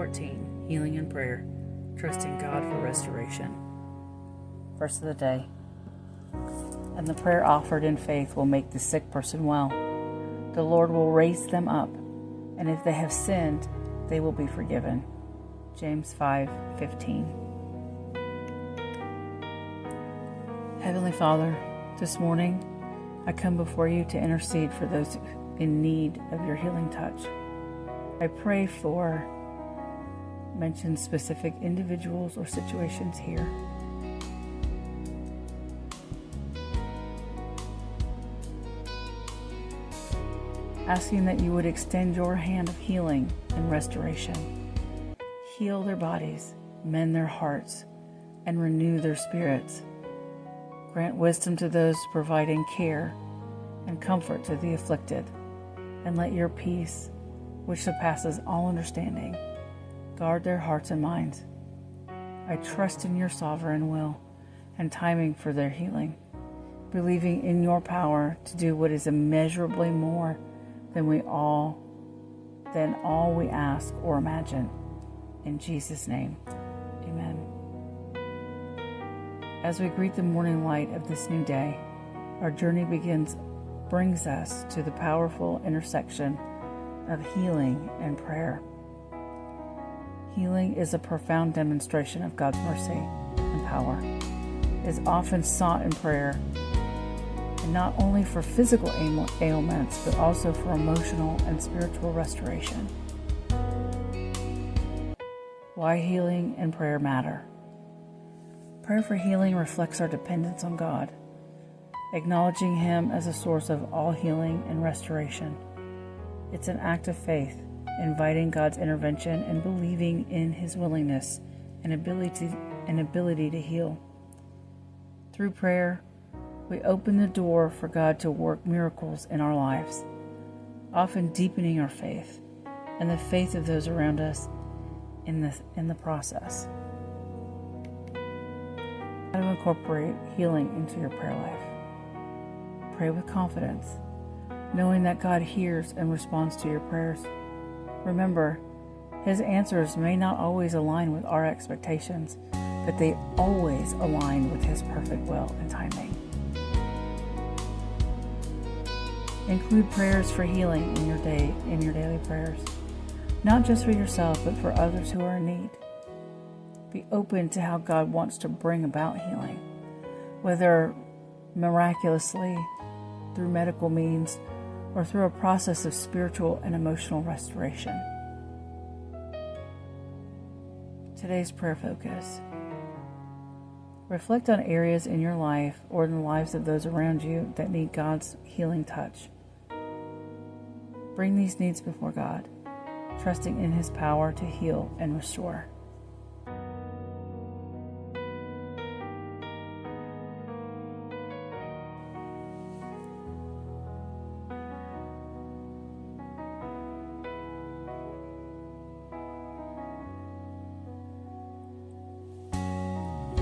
14, Healing and Prayer, Trusting God for Restoration. Verse of the day. And the prayer offered in faith will make the sick person well. The Lord will raise them up, and if they have sinned, they will be forgiven. James 5:15. Heavenly Father, this morning I come before you to intercede for those in need of your healing touch. I pray for mention specific individuals or situations here. Asking that you would extend your hand of healing and restoration. Heal their bodies, mend their hearts, and renew their spirits. Grant wisdom to those providing care and comfort to the afflicted, and let your peace, which surpasses all understanding, guard their hearts and minds. I trust in your sovereign will and timing for their healing, believing in your power to do what is immeasurably more than all we ask or imagine. In Jesus' name, amen. As we greet the morning light of this new day, our journey brings us to the powerful intersection of healing and prayer. Healing is a profound demonstration of God's mercy and power. It is often sought in prayer, and not only for physical ailments, but also for emotional and spiritual restoration. Why healing and prayer matter. Prayer for healing reflects our dependence on God, acknowledging Him as a source of all healing and restoration. It's an act of faith, inviting God's intervention and believing in His willingness and ability to heal. Through prayer, we open the door for God to work miracles in our lives, often deepening our faith and the faith of those around us in the process. How to incorporate healing into your prayer life. Pray with confidence, knowing that God hears and responds to your prayers. Remember, His answers may not always align with our expectations, but they always align with His perfect will and timing. Include prayers for healing in your daily prayers, not just for yourself, but for others who are in need. Be open to how God wants to bring about healing, whether miraculously, through medical means, or through a process of spiritual and emotional restoration. Today's prayer focus. Reflect on areas in your life or in the lives of those around you that need God's healing touch. Bring these needs before God, trusting in His power to heal and restore.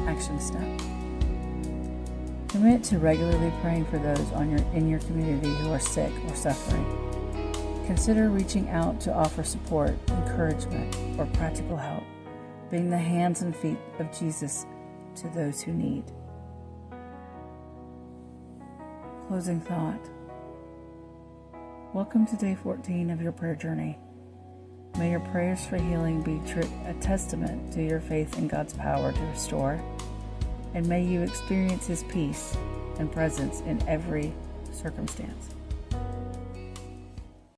Action step. Commit to regularly praying for those in your community who are sick or suffering. Consider reaching out to offer support, encouragement, or practical help, being the hands and feet of Jesus to those who need. Closing thought. Welcome to day 14 of your prayer journey. May your prayers for healing be a testament to your faith in God's power to restore, and may you experience His peace and presence in every circumstance.